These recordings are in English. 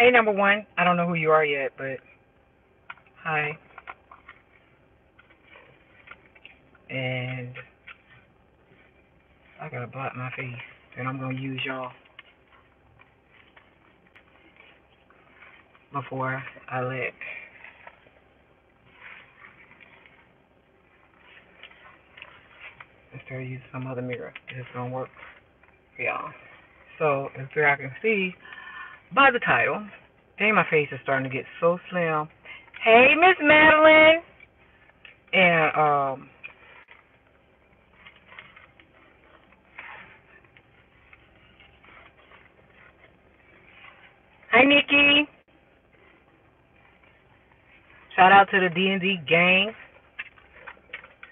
Hey, number one. I don't know who you are yet, but hi. And I gotta block my face, and I'm gonna use y'all before I let. Let's try to use some other mirror. It's gonna work for y'all. So, as I can see by the title, dang, my face is starting to get so slim. Hey, Miss Madeline. And hi, Nikki. Shout out to the D&D gang.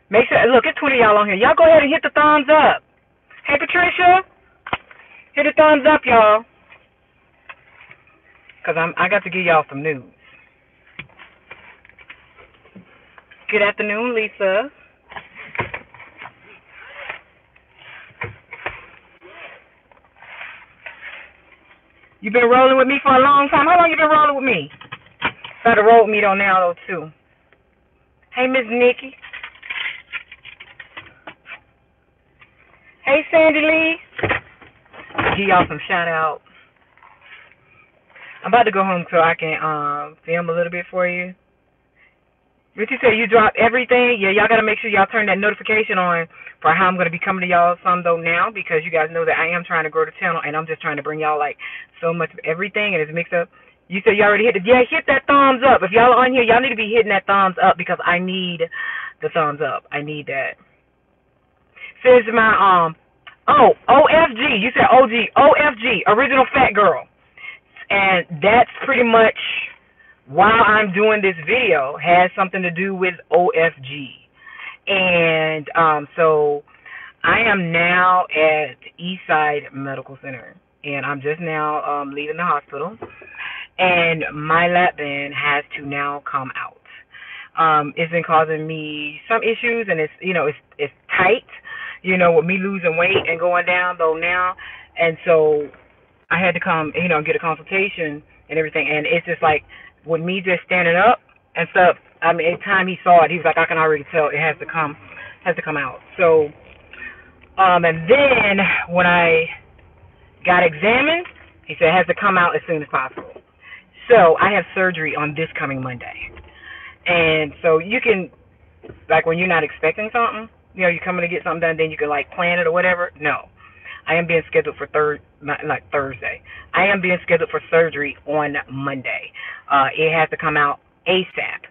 Make sure, look, it's 20 of y'all on here. Y'all go ahead and hit the thumbs up. Hey, Patricia, hit the thumbs up, y'all. Because I got to give y'all some news. Good afternoon, Lisa. You been rolling with me for a long time. How long you been rolling with me? Got to roll with me on now, though, too. Hey, Miss Nikki. Hey, Sandy Lee. Give y'all some shout-out. I'm about to go home so I can film a little bit for you. What you say, you dropped everything? Yeah, y'all got to make sure y'all turn that notification on for how I'm going to be coming to y'all some, though, now, because you guys know that I am trying to grow the channel, and I'm just trying to bring y'all, like, so much of everything, and it's mixed up. You said you already hit it. Yeah, hit that thumbs up. If y'all are on here, y'all need to be hitting that thumbs up because I need the thumbs up. I need that. Says my, OFG. You said OG. OFG, Original Fat Girl. And that's pretty much while I'm doing this video has something to do with OFG. And so I am now at Eastside Medical Center. And I'm just now leaving the hospital. And my lap band has to now come out. It's been causing me some issues, and it's tight, with me losing weight and going down though now. And so I had to come, get a consultation and everything. And it's just like with me just standing up and stuff. I mean, every time he saw it, he was like, I can already tell it has to come out. So, and then when I got examined, he said it has to come out as soon as possible. So I have surgery on this coming Monday. And so you can, like, when you're not expecting something, you're coming to get something done, then you can, like, plan it or whatever. No. I am being scheduled for Thursday. I am being scheduled for surgery on Monday. It has to come out ASAP.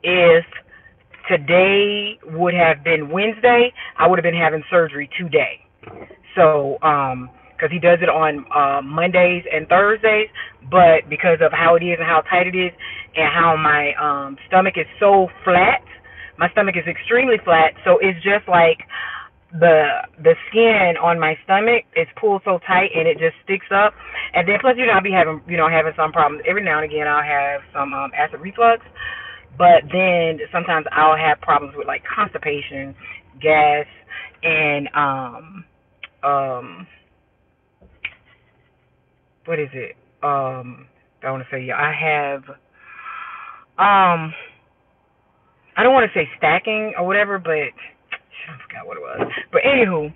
If today would have been Wednesday, I would have been having surgery today. So, because he does it on Mondays and Thursdays, but because of how it is and how tight it is and how my stomach is so flat, my stomach is extremely flat, so it's just like the skin on my stomach is pulled so tight and it just sticks up. And then plus, I'll be having some problems. Every now and again I'll have some acid reflux, but then sometimes I'll have problems with like constipation, gas, and what is it? I want to say, yeah, I have I don't want to say stacking or whatever, but I forgot what it was. But anywho,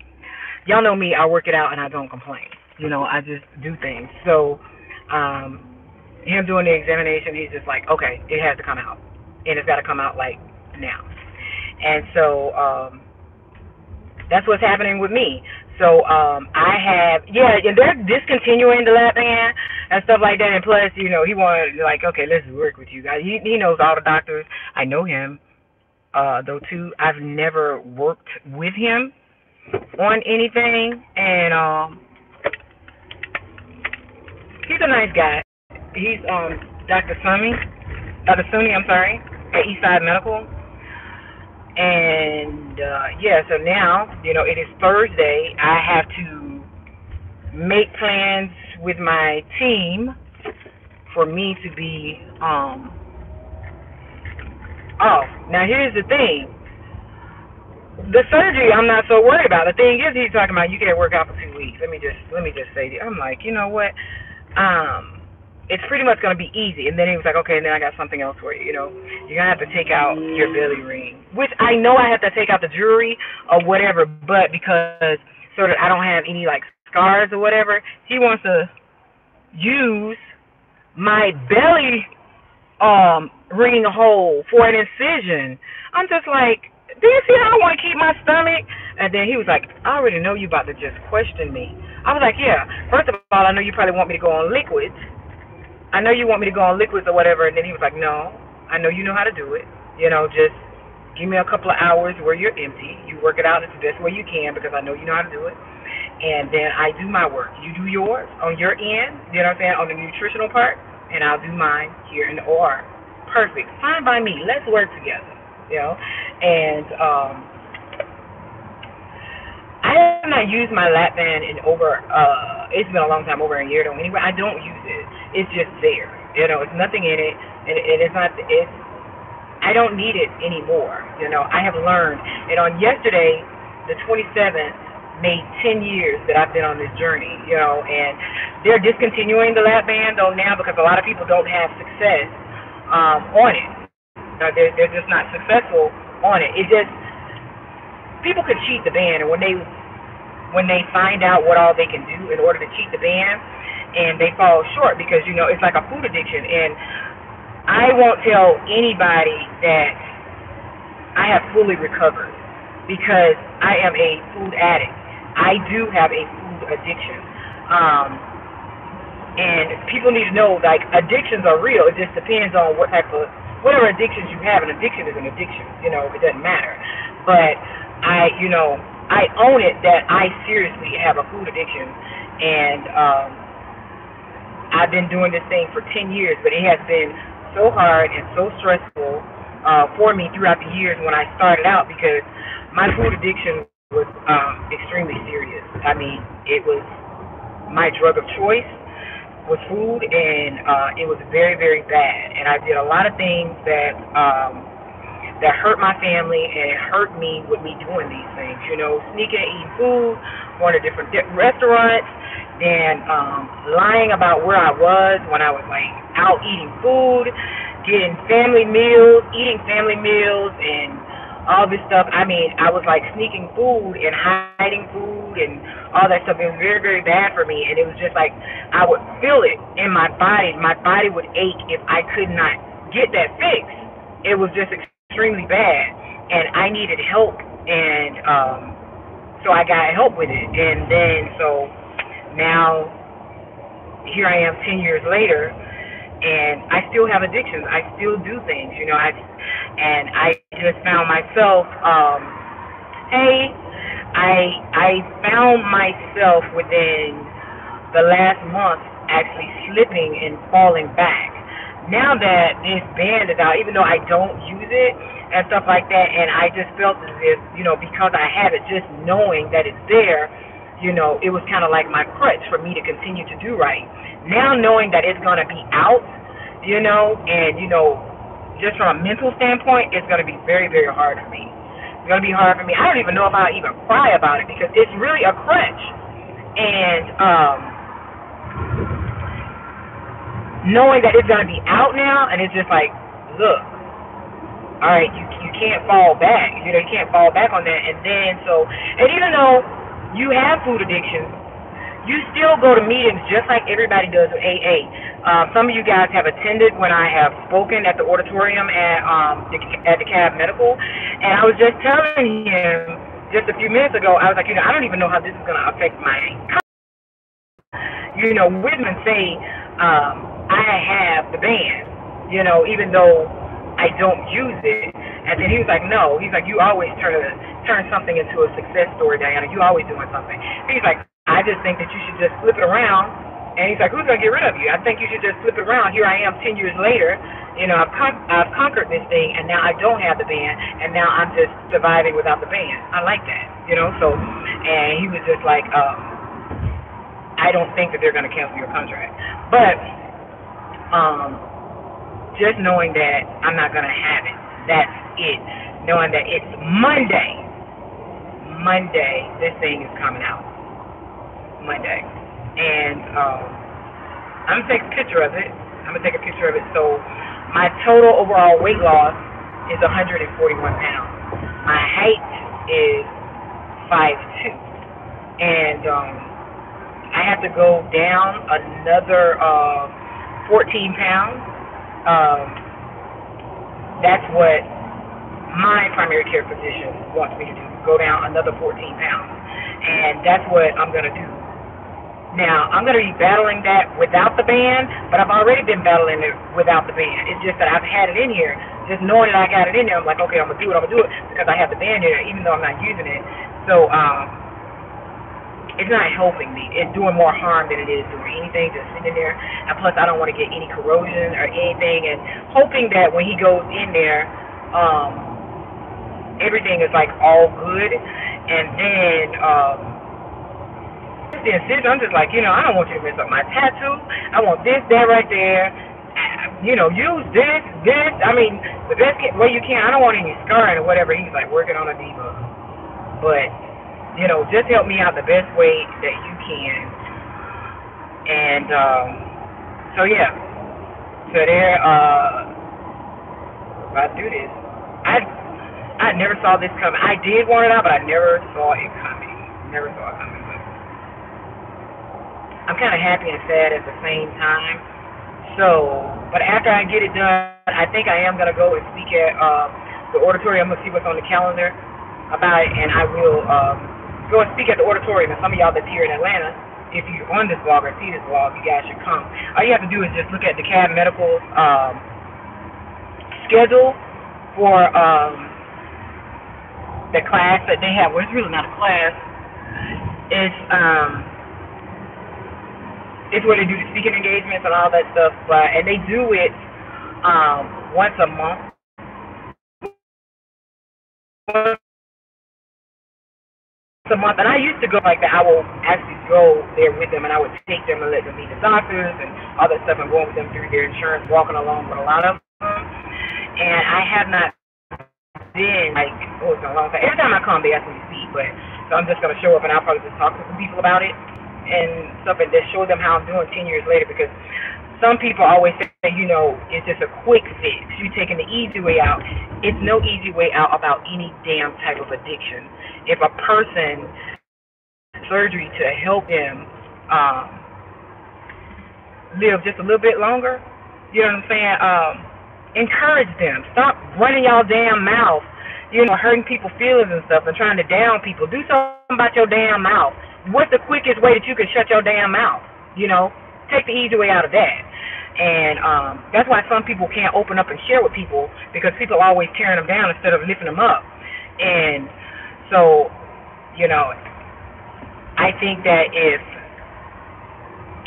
y'all know me. I work it out and I don't complain. I just do things. So, him doing the examination, he's just like, okay, it has to come out, and it's got to come out like now. And so, that's what's happening with me. So, I have, and they're discontinuing the lap band and stuff like that. And plus, he wanted, like, okay, let's work with you guys. He knows all the doctors. I know him. Though too, I've never worked with him on anything, and he's a nice guy. He's Dr. Suni, I'm sorry, at Eastside Medical, and so now it is Thursday. I have to make plans with my team for me to be off. Now here's the thing. The surgery I'm not so worried about. The thing is, he's talking about you can't work out for 2 weeks. Let me just say that. I'm like, you know what? it's pretty much going to be easy. And then he was like, okay, and then I got something else for you. You know, you're going to have to take out your belly ring, which I know I have to take out the jewelry or whatever, but because so that I don't have any like scars or whatever, he wants to use my belly ring hole for an incision. I'm just like, do you see how I want to keep my stomach? And then he was like, I already know you about to just question me. I was like, yeah, first of all, I know you probably want me to go on liquids. I know you want me to go on liquids or whatever. And then he was like, no, I know you know how to do it. You know, just give me a couple of hours where you're empty. You work it out as the best way you can because I know you know how to do it. And then I do my work. You do yours on your end, you know what I'm saying, on the nutritional part, and I'll do mine here in the OR. Perfect. Fine by me. Let's work together, you know. And I have not used my lap band in over, it's been a long time, over a year though. Anyway, I don't use it. It's just there. You know, it's nothing in it. And it's not, I don't need it anymore. You know, I have learned. And on yesterday, the 27th, made 10 years that I've been on this journey, you know, and they're discontinuing the lap band though now because a lot of people don't have success on it. They're just not successful on it. It just, people could cheat the band, and when they find out what all they can do in order to cheat the band, and they fall short because, you know, it's like a food addiction. And I won't tell anybody that I have fully recovered because I am a food addict. I do have a food addiction. And people need to know, like, addictions are real. It just depends on whatever addictions you have. An addiction is an addiction. You know, it doesn't matter. But I own it that I seriously have a food addiction. And I've been doing this thing for 10 years, but it has been so hard and so stressful for me throughout the years when I started out because my food addiction was extremely serious. I mean, it was my drug of choice was food, and it was very, very bad. And I did a lot of things that hurt my family, and it hurt me with me doing these things. You know, sneaking and eating food, going to different restaurants, then lying about where I was when I was like out eating food, getting eating family meals, and all this stuff. I mean, I was like sneaking food and hiding food and all that stuff. It was very, very bad for me. And it was just like I would feel it in my body. My body would ache if I could not get that fixed. It was just extremely bad. And I needed help. And so I got help with it. And then so now here I am 10 years later. And I still have addictions. I still do things, you know. I just found myself. I found myself within the last month actually slipping and falling back. Now that this band is out, even though I don't use it and stuff like that, and I just felt as if, you know, because I have it, just knowing that it's there, you know, it was kind of like my crutch for me to continue to do right. Now knowing that it's going to be out, you know, and, you know, just from a mental standpoint, it's going to be very, very hard for me. It's going to be hard for me. I don't even know if I'll even cry about it because it's really a crutch. And knowing that it's going to be out now, and it's just like, look, all right, you can't fall back. You know, you can't fall back on that. And then and even though you have food addictions, you still go to meetings just like everybody does with AA. Some of you guys have attended when I have spoken at the auditorium at the Cab Medical, and I was just telling him just a few minutes ago, I was like, you know, I don't even know how this is going to affect my, you know, Whitman say I have the band, you know, even though I don't use it. And then he was like, no, he's like, you always turn something into a success story, Diana. You always doing something. He's like, I just think that you should just flip it around. And he's like, who's going to get rid of you? I think you should just flip it around. Here I am 10 years later. You know, I've conquered this thing, and now I don't have the band, and now I'm just surviving without the band. I like that, you know. So, and he was just like, I don't think that they're going to cancel your contract. But just knowing that I'm not going to have it, that's it. Knowing that it's Monday, this thing is coming out. Monday. And I'm gonna take a picture of it. So my total overall weight loss is 141 pounds. My height is 5'2", and I have to go down another 14 pounds. That's what my primary care physician wants me to do, go down another 14 pounds. And that's what I'm going to do. Now, I'm going to be battling that without the band, but I've already been battling it without the band. It's just that I've had it in here. Just knowing that I got it in there, I'm like, okay, I'm going to do it because I have the band here, even though I'm not using it. So, it's not helping me. It's doing more harm than it is doing anything, just sitting there. And plus, I don't want to get any corrosion or anything. And hoping that when he goes in there, everything is like all good. And then, I'm just like, I don't want you to mess up my tattoo. I want this, that right there. Use this. I mean, the best way you can. I don't want any scarring or whatever. He's like working on a diva. But, just help me out the best way that you can. And, so yeah. So there, if I do this, I never saw this coming. I did want it out, but I never saw it coming. But I'm kind of happy and sad at the same time. So, but after I get it done, I think I am going to go and speak at the auditorium. I'm going to see what's on the calendar about it, and I will go and speak at the auditorium. And some of y'all that's here in Atlanta, if you're on this vlog or see this vlog, you guys should come. All you have to do is just look at the CAB Medical's schedule for the class that they have. Well, it's really not a class. It's where they do the speaking engagements and all that stuff, and they do it once a month. And I used to go like that. I will actually go there with them, and I would take them and let them meet the doctors and all that stuff, and going with them through their insurance, walking along with a lot of them. And I have not been it's been a long time. Every time I come, they ask me to speak, so I'm just gonna show up, and I'll probably just talk to some people about it and stuff, and just show them how I'm doing 10 years later, because some people always say, it's just a quick fix. You're taking the easy way out. It's no easy way out about any damn type of addiction. If a person surgery to help them live just a little bit longer, you know what I'm saying? Encourage them. Stop running y'all damn mouth, hurting people's feelings and stuff and trying to down people. Do something about your damn mouth. What's the quickest way that you can shut your damn mouth? Take the easy way out of that. And that's why some people can't open up and share with people, because people are always tearing them down instead of lifting them up. And so, I think that if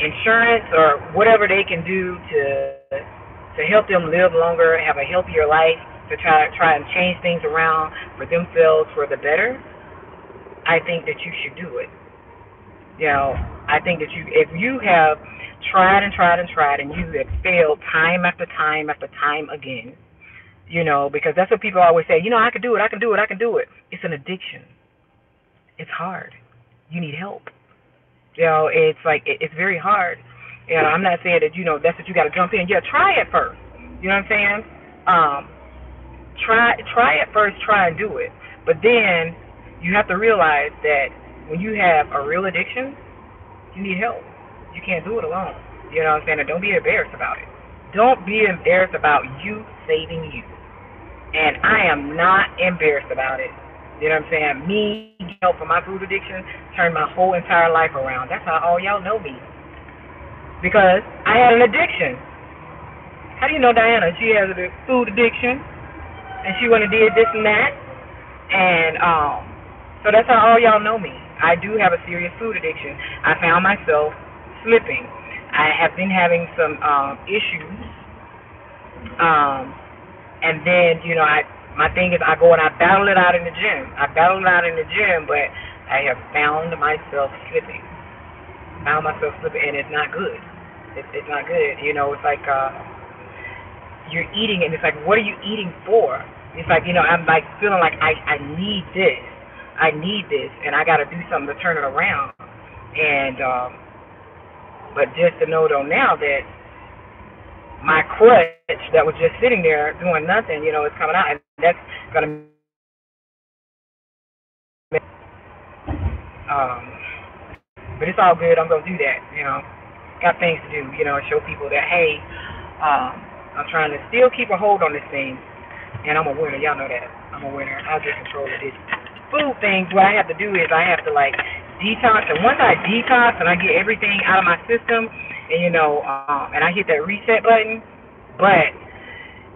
insurance or whatever they can do to help them live longer, have a healthier life, to try and change things around for themselves for the better, I think that you should do it. I think that if you have tried and you have failed time after time again, because that's what people always say, I can do it. It's an addiction. It's hard. You need help. It's like, it's very hard. I'm not saying that, that's what you got to jump in. Yeah, try it first. You know what I'm saying? Try it first, try and do it. But then you have to realize that when you have a real addiction, you need help. You can't do it alone. You know what I'm saying? And don't be embarrassed about it. Don't be embarrassed about you saving you. And I am not embarrassed about it. You know what I'm saying? Me getting help for my food addiction turned my whole entire life around. That's how all y'all know me. Because I had an addiction. How do you know Diana? She has a food addiction. And she went and did this and that. And so that's how all y'all know me. I do have a serious food addiction. I found myself slipping. I have been having some issues. And then, my thing is I go and I battle it out in the gym. But I have found myself slipping. And it's not good. It's not good. It's like you're eating, and it's like, what are you eating for? It's like, I'm like feeling like I need this. And I got to do something to turn it around. And But just to know though now that my crutch that was just sitting there doing nothing, is coming out, and that's gonna um but it's all good. I'm gonna do that, got things to do, show people that hey, I'm trying to still keep a hold on this thing, and I'm a winner. Y'all know that. I'm a winner. I get control of this food thing. What I have to do is I have to like detox, and once I detox and I get everything out of my system, and I hit that reset button, but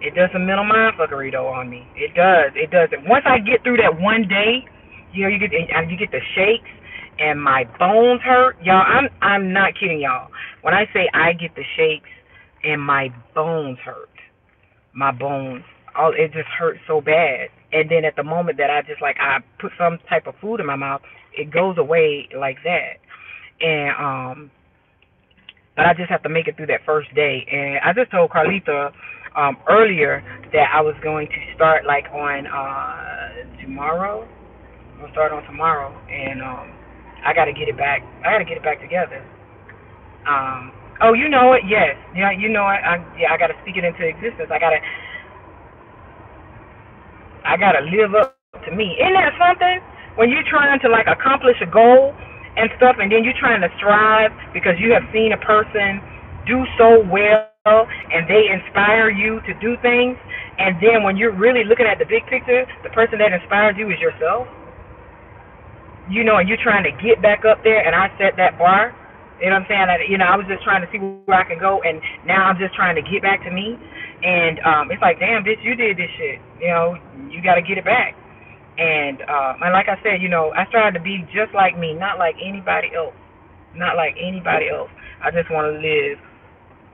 it does some mental mind fuckery though on me. It does. It does. And once I get through that one day, you get the shakes and my bones hurt. Y'all, I'm not kidding y'all. When I say I get the shakes and my bones hurt, my bones, it just hurts so bad. And then at the moment that I just like I put some type of food in my mouth, it goes away like that. And but I just have to make it through that first day. And I just told Carlita earlier that I was going to start like on tomorrow. We'll start on tomorrow, and I got to get it back. I got to get it back together. Oh, you know it. Yes, yeah, you know it. I got to speak it into existence. I gotta live up to me. Isn't that something? When you're trying to like accomplish a goal and stuff, and then you're trying to strive because you have seen a person do so well and they inspire you to do things, and then when you're really looking at the big picture, the person that inspired you is yourself. And you're trying to get back up there, and I set that bar. You know what I'm saying? I was just trying to see where I can go, and now I'm just trying to get back to me. And it's like, damn, bitch, you did this shit. You got to get it back. And like I said, I strive to be just like me, not like anybody else. Not like anybody else. I just want to live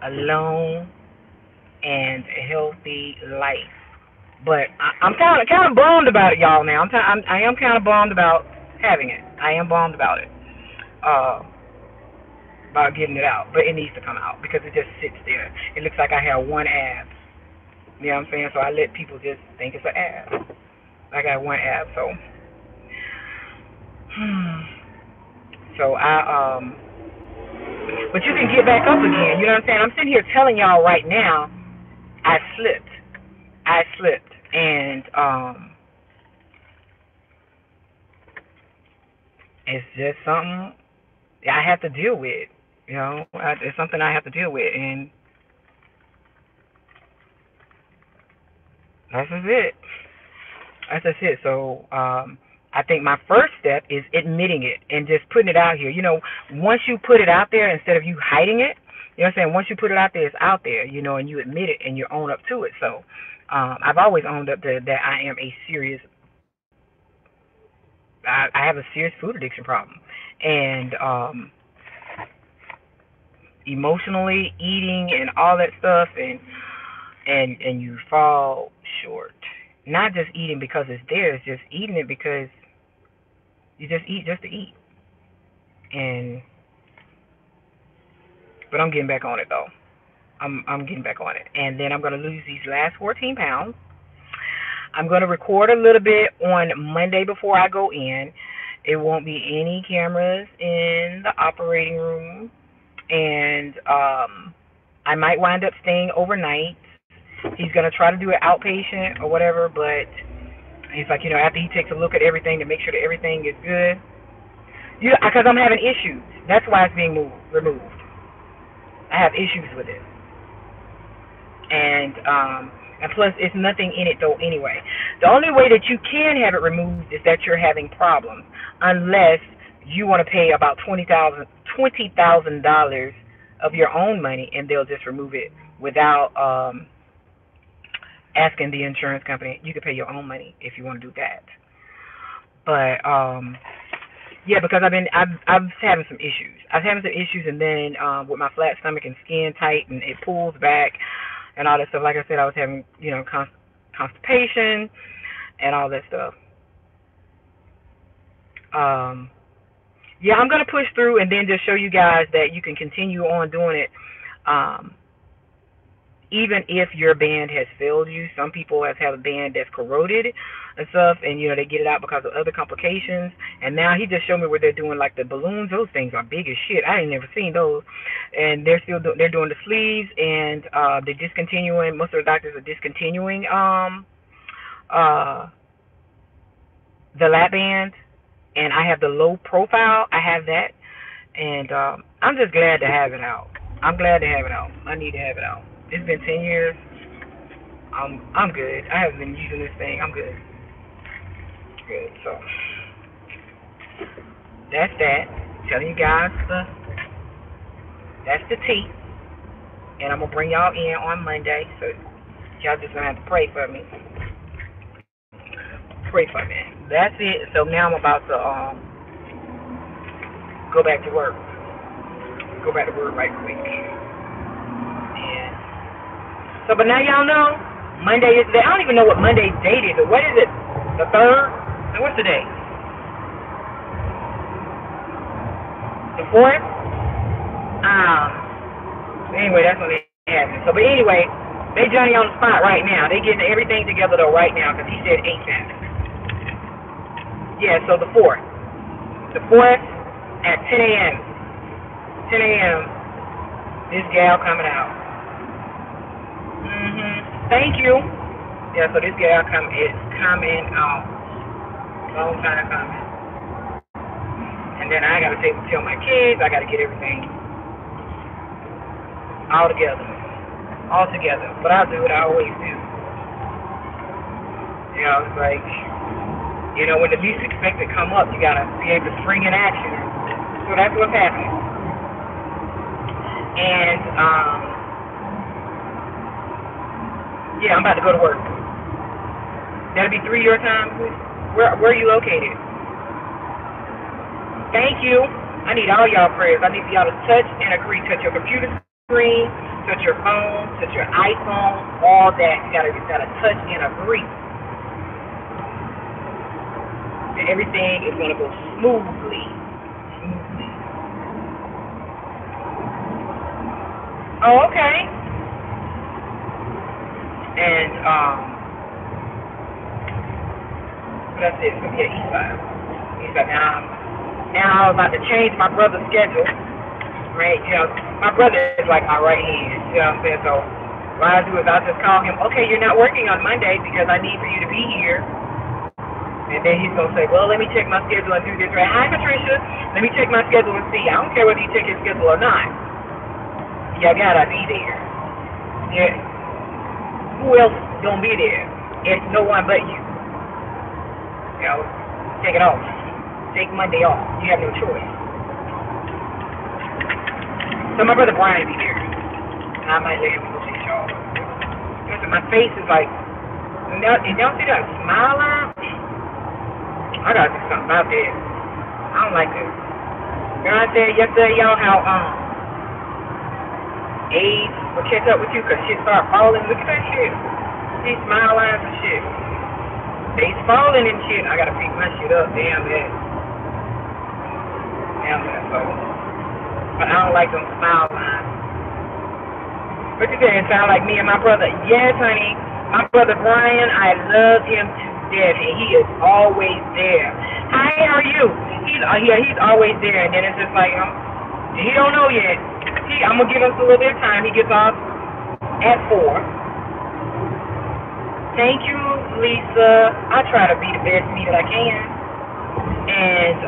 alone and a healthy life. But I'm kind of bummed about it, y'all. Now I am kind of bummed about having it. I am bummed about it. About getting it out, but it needs to come out because it just sits there. It looks like I have one ab. You know what I'm saying? So I let people just think it's an ab. I got one ab, so but you can get back up again. You know what I'm saying? I'm sitting here telling y'all right now, I slipped, and it's just something I have to deal with. It's something I have to deal with, and that's just it. That's just it. So I think my first step is admitting it and just putting it out here. Once you put it out there, instead of you hiding it, you know what I'm saying? Once you put it out there, it's out there, and you admit it and you own up to it. So I've always owned up to that I am a serious, I have a serious food addiction problem. And emotionally, eating and all that stuff, and you fall short. Not just eating because it's there, it's just eating it because you just eat just to eat. But I'm getting back on it though. I'm getting back on it, and then I'm gonna lose these last 14 pounds. I'm gonna record a little bit on Monday before I go in. It won't be any cameras in the operating room, and I might wind up staying overnight. He's gonna try to do it outpatient or whatever, but he's like, after he takes a look at everything to make sure that everything is good. Because I'm having issues. That's why it's being removed. I have issues with it, and plus it's nothing in it though anyway. The only way that you can have it removed is that you're having problems, unless you want to pay about $20,000 of your own money, and they'll just remove it without asking the insurance company. You can pay your own money if you want to do that. But yeah, because I've having some issues. I'm having some issues, and then with my flat stomach and skin tight, and it pulls back, and all that stuff. Like I said, I was having constipation and all that stuff. Yeah, I'm gonna push through, and then just show you guys that you can continue on doing it. even if your band has failed you, some people have a band that's corroded and stuff, and they get it out because of other complications. And now he just showed me where they're doing like the balloons. Those things are big as shit. I ain't never seen those. And they're still they're doing the sleeves, and they're discontinuing. Most of the doctors are discontinuing the lap band. And I have the low profile. I have that, and I'm just glad to have it out. I'm glad to have it out. I need to have it out. It's been 10 years. I'm good. I haven't been using this thing. I'm good. Good. So that's that. Telling you guys that's the tea. And I'm gonna bring y'all in on Monday. So y'all just gonna have to pray for me. Pray for me. That's it. So now I'm about to go back to work. Go back to work right quick. And so, but now y'all know Monday is the day. I don't even know what Monday's date is. What is it? The 3rd? So what's the day? The 4th? Anyway, that's when it happens. So, but anyway, they Johnny on the spot right now. They getting everything together though right now because he said 8 cents. Yeah, so the 4th. The 4th at 10 a.m. 10 a.m. This gal coming out. Thank you. Yeah, so this gal is coming out. Long time coming. And then I gotta tell my kids. I gotta get everything all together. But I'll do what I always do. It's like, when the least expected come up, you gotta be able to spring in action. So that's what's happening. And yeah, I'm about to go to work. That'll be 3 your time. Where are you located? Thank you. I need all y'all prayers. I need y'all to touch and agree. Touch your computer screen, touch your phone, touch your iPhone, all that. You gotta touch and agree. And everything is gonna go smoothly. Oh, okay. And that's it. So yeah, Eastside. Now I'm about to change my brother's schedule. Right? My brother is like my right hand. You know what I'm saying? So what I do is I'll just call him. Okay, you're not working on Monday because I need for you to be here. And then he's gonna say, well, let me check my schedule and do this. Right? Hi, Patricia. Let me check my schedule and see. I don't care whether you check your schedule or not. You gotta be there. Yeah. Who else gonna be there? It's no one but you. Take it off. Take Monday off. You have no choice. So my brother Brian will be there. And I might let him go see y'all. My face is like, and y'all see that smile line? I gotta do something about that. I don't like this. I said yesterday, y'all, how AIDS will catch up with you because shit start falling. Look at that shit. These smile lines and shit. They's falling and shit. I gotta pick my shit up. Damn that. So. But I don't like them smile lines. What you saying? Sound like me and my brother? Yes, honey. My brother Brian, I love him to death, and he is always there. Hi, how are you? He's always there, and then it's just like he don't know yet. I'm gonna give him a little bit of time. He gets off at 4. Thank you, Lisa. I try to be the best me that I can. And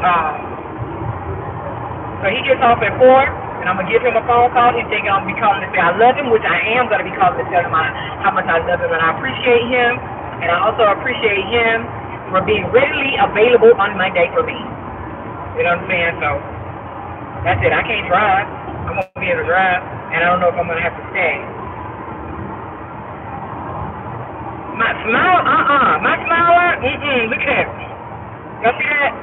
so he gets off at 4, and I'm gonna give him a phone call. He's thinking I'm gonna be calling to say I love him, which I am gonna be calling to tell him how much I love him and I appreciate him. And I also appreciate him for being readily available on Monday for me. You know what I'm saying? So that's it. I can't drive. I'm going to be able to drive, and I don't know if I'm going to have to stay. My smile, my smile line, look at that. Y'all see that?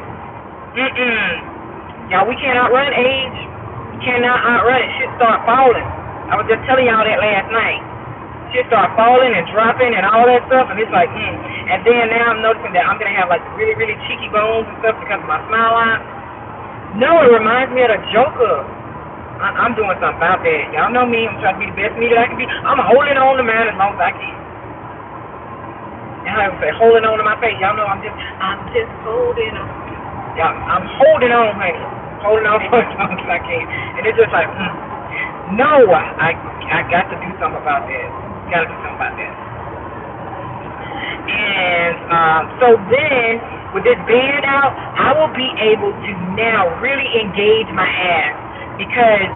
Y'all, we can't outrun age. Cannot outrun it. Shit start falling. I was just telling y'all that last night. Shit start falling and dropping and all that stuff, and it's like, And then now I'm noticing that I'm going to have like really, really cheeky bones and stuff because of my smile line. No, it reminds me of the Joker. I'm doing something about that. Y'all know me. I'm trying to be the best me that I can be. I'm holding on to man as long as I can. And I would say, holding on to my face. Y'all know I'm just holding on. Yeah, I'm holding on, honey. Holding on for as long as I can. And it's just like, no, I got to do something about that. Got to do something about that. And so then, with this band out, I will be able to now really engage my ass because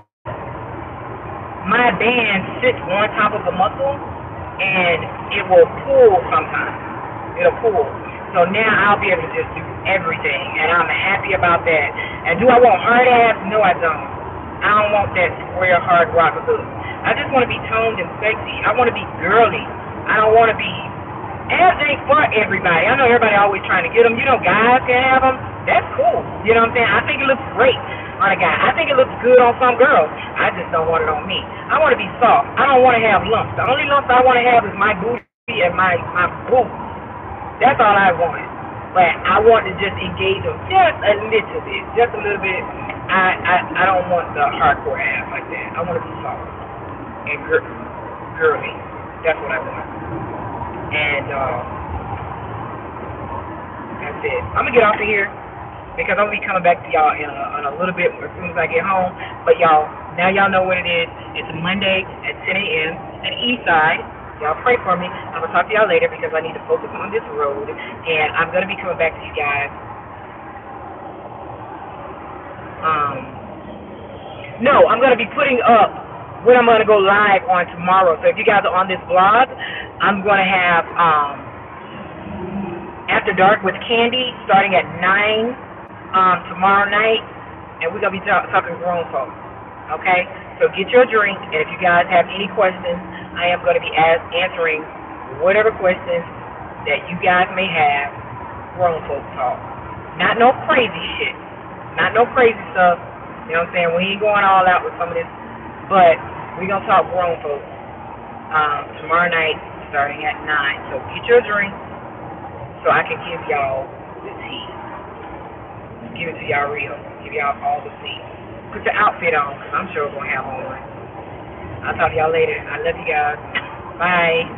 my band sits on top of the muscle and it will pull sometimes. It'll pull. So now I'll be able to just do everything, and I'm happy about that. And do I want hard ass? No, I don't. I don't want that square hard rock look. I just want to be toned and sexy. I want to be girly. I don't want to be. Abs ain't for everybody. I know everybody always trying to get them. You know, guys can have them. That's cool. You know what I'm saying? I think it looks great on a guy. I think it looks good on some girls. I just don't want it on me. I want to be soft. I don't want to have lumps. The only lumps I want to have is my booty and my boobs. That's all I want. But I want to just engage them just a little bit. Just a little bit. I don't want the hardcore ass like that. I want to be soft and girly. That's what I want. And that's it. I'm going to get off of here because I'm going to be coming back to y'all in a little bit as soon as I get home. But y'all, now y'all know what it is. It's Monday at 10 a.m. at Eastside. Y'all pray for me. I'm going to talk to y'all later because I need to focus on this road. And I'm going to be coming back to you guys. No, I'm going to be putting up when I'm going to go live on tomorrow. So if you guys are on this blog, I'm going to have After Dark with Candy starting at 9 tomorrow night. And we're going to be talking grown folks. Okay? So get your drink. And if you guys have any questions, I am going to be answering whatever questions that you guys may have. Grown folks talk. Not no crazy shit. Not no crazy stuff. You know what I'm saying? We ain't going all out with some of this. But we're going to talk grown folks tomorrow night starting at 9. So get your drink so I can give y'all the tea. Give it to y'all real. Give y'all all the tea. Put your outfit on because I'm sure we're going to have on one. I'll talk to y'all later. I love you guys. Bye.